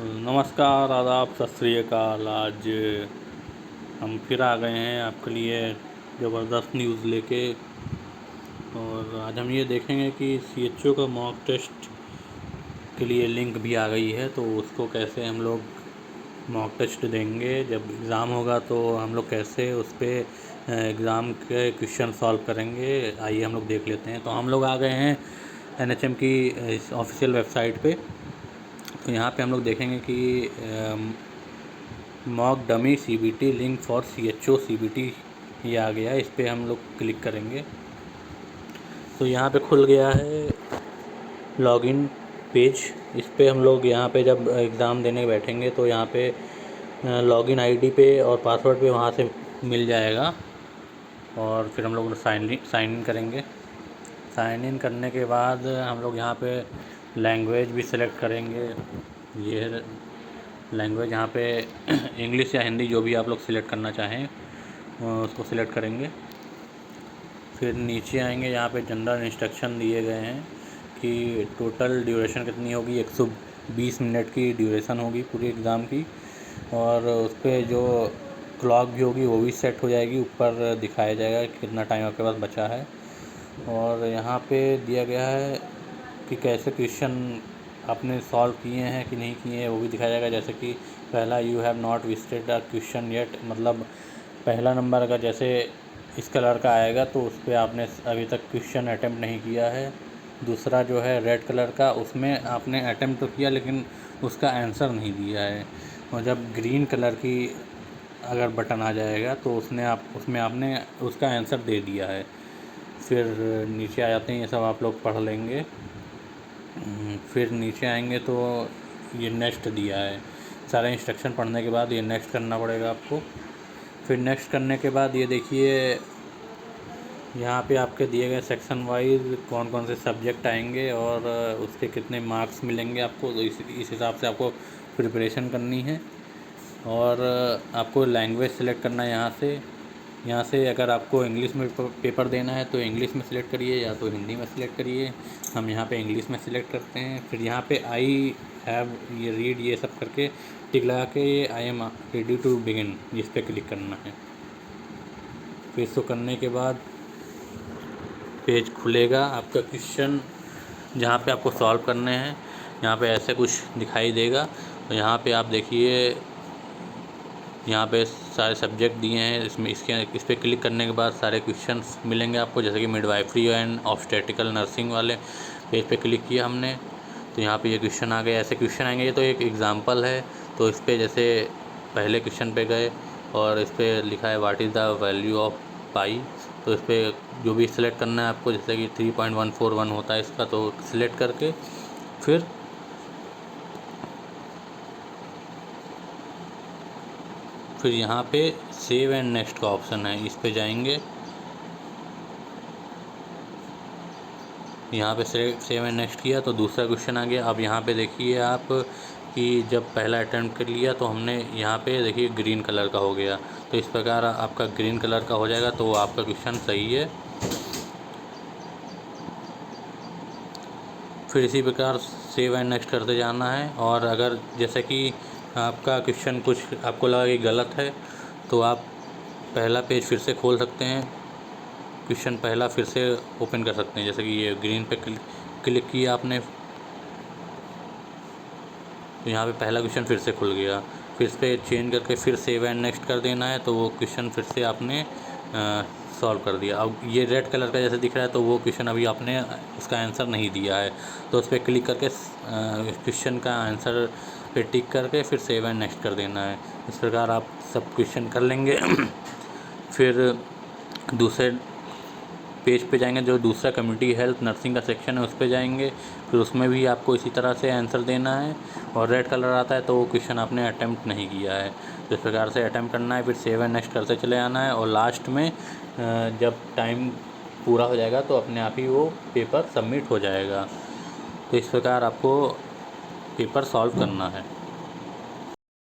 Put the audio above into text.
नमस्कार, आदाब, सत श्री अकाल। आज हम फिर आ गए हैं आपके लिए ज़बरदस्त न्यूज़ लेके। और आज हम ये देखेंगे कि CHO का मॉक टेस्ट के लिए लिंक भी आ गई है, तो उसको कैसे हम लोग मॉक टेस्ट देंगे। जब एग्ज़ाम होगा तो हम लोग कैसे उस पर एग्ज़ाम के क्वेश्चन सॉल्व करेंगे, आइए हम लोग देख लेते हैं। तो हम लोग आ गए हैं NHM की इस ऑफिशियल वेबसाइट पे। तो यहाँ पे हम लोग देखेंगे कि mock dummy CBT link for CHO CBT ये आ गया है। इस पर हम लोग क्लिक करेंगे तो यहाँ पे खुल गया है लॉगिन पेज। इस पर हम लोग यहाँ पे जब एग्ज़ाम देने बैठेंगे तो यहाँ पे लॉगिन ID पे और पासवर्ड पे वहाँ से मिल जाएगा। और फिर हम लोग साइन इन करेंगे। साइन इन करने के बाद हम लोग यहाँ पे लैंग्वेज भी सिलेक्ट करेंगे। ये लैंग्वेज यहाँ पे इंग्लिश या हिंदी जो भी आप लोग सिलेक्ट करना चाहें उसको सिलेक्ट करेंगे। फिर नीचे आएंगे, यहाँ पे जनरल इंस्ट्रक्शन दिए गए हैं कि टोटल ड्यूरेशन कितनी होगी। 120 मिनट की ड्यूरेशन होगी पूरी एग्ज़ाम की। और उस पर जो क्लॉक भी होगी वो भी सेट हो जाएगी, ऊपर दिखाया जाएगा कि कितना टाइम आपके पास बचा है। और यहाँ पे दिया गया है कि कैसे क्वेश्चन आपने सॉल्व किए हैं कि नहीं किए हैं, वो भी दिखाया जाएगा। जैसे कि पहला, you have not visited a question yet, मतलब पहला नंबर अगर जैसे इस कलर का आएगा तो उस पर आपने अभी तक क्वेश्चन अटैम्प्ट नहीं किया है। दूसरा जो है रेड कलर का, उसमें आपने अटैम्प्ट तो किया लेकिन उसका आंसर नहीं दिया है। और जब ग्रीन कलर की अगर बटन आ जाएगा तो उसमें आपने उसका आंसर दे दिया है। फिर नीचे आ जाते हैं, ये सब आप लोग पढ़ लेंगे। फिर नीचे आएंगे तो ये नेक्स्ट दिया है। सारे इंस्ट्रक्शन पढ़ने के बाद ये नेक्स्ट करना पड़ेगा आपको। फिर नेक्स्ट करने के बाद ये देखिए यहाँ पे आपके दिए गए सेक्शन वाइज कौन कौन से सब्जेक्ट आएंगे और उसके कितने मार्क्स मिलेंगे आपको। तो इस हिसाब से आपको प्रिपरेशन करनी है। और आपको लैंग्वेज सेलेक्ट करना है यहाँ से अगर आपको इंग्लिश में पेपर देना है तो इंग्लिश में सिलेक्ट करिए, या तो हिंदी में सिलेक्ट करिए। हम यहाँ पे इंग्लिश में सिलेक्ट करते हैं। फिर यहाँ पे आई हैव ये रीड ये सब करके टिक लगा के ये I am ready to begin इस पर क्लिक करना है। फिर इसको करने के बाद पेज खुलेगा आपका क्वेश्चन जहाँ पे आपको सॉल्व करने हैं। यहाँ पे ऐसे कुछ दिखाई देगा। तो यहाँ पे आप देखिए, यहाँ पे सारे सब्जेक्ट दिए हैं। इस पर क्लिक करने के बाद सारे क्वेश्चंस मिलेंगे आपको। जैसे कि मिडवाइफरी एंड ऑब्स्टेट्रिकल नर्सिंग वाले पेज पे क्लिक किया हमने तो यहाँ पे ये क्वेश्चन आ गए। ऐसे क्वेश्चन आएंगे। ये तो एक एग्जांपल है। तो इस पर जैसे पहले क्वेश्चन पे गए और इस पर लिखा है what is the value of pi. तो इस पर जो भी सिलेक्ट करना है आपको, जैसे कि 3.141 होता है इसका, तो सिलेक्ट करके फिर यहाँ पे सेव एंड नेक्स्ट का ऑप्शन है, इस पे जाएंगे। यहाँ पे सेव एंड नेक्स्ट किया तो दूसरा क्वेश्चन आ गया। अब यहाँ पे देखिए आप कि जब पहला अटैम्प्ट कर लिया तो हमने यहाँ पे देखिए ग्रीन कलर का हो गया। तो इस प्रकार आपका ग्रीन कलर का हो जाएगा तो आपका क्वेश्चन सही है। फिर इसी प्रकार सेव एंड नेक्स्ट करते जाना है। और अगर जैसे कि आपका क्वेश्चन कुछ आपको लगा कि गलत है तो आप पहला पेज फिर से खोल सकते हैं, क्वेश्चन पहला फिर से ओपन कर सकते हैं। जैसे कि ये ग्रीन पे क्लिक किया आपने तो यहाँ पे पहला क्वेश्चन फिर से खुल गया। फिर इस पर चेंज करके फिर सेव एंड नेक्स्ट कर देना है तो वो क्वेश्चन फिर से आपने सॉल्व कर दिया। अब ये रेड कलर का जैसे दिख रहा है तो वो क्वेश्चन अभी आपने उसका आंसर नहीं दिया है, तो उस पर क्लिक करके क्वेश्चन का आंसर पे टिक करके फिर सेव एंड नेक्स्ट कर देना है। इस प्रकार आप सब क्वेश्चन कर लेंगे। फिर दूसरे पेज पे जाएंगे, जो दूसरा कम्युनिटी हेल्थ नर्सिंग का सेक्शन है उस पर जाएंगे। फिर उसमें भी आपको इसी तरह से आंसर देना है। और रेड कलर आता है तो वो क्वेश्चन आपने अटैम्प्ट नहीं किया है, तो इस प्रकार से अटैम्प्ट करना है। फिर सेव एंड नेक्स्ट करते चले आना है। और लास्ट में जब टाइम पूरा हो जाएगा तो अपने आप ही वो पेपर सबमिट हो जाएगा। तो इस प्रकार आपको पेपर सॉल्व करना है।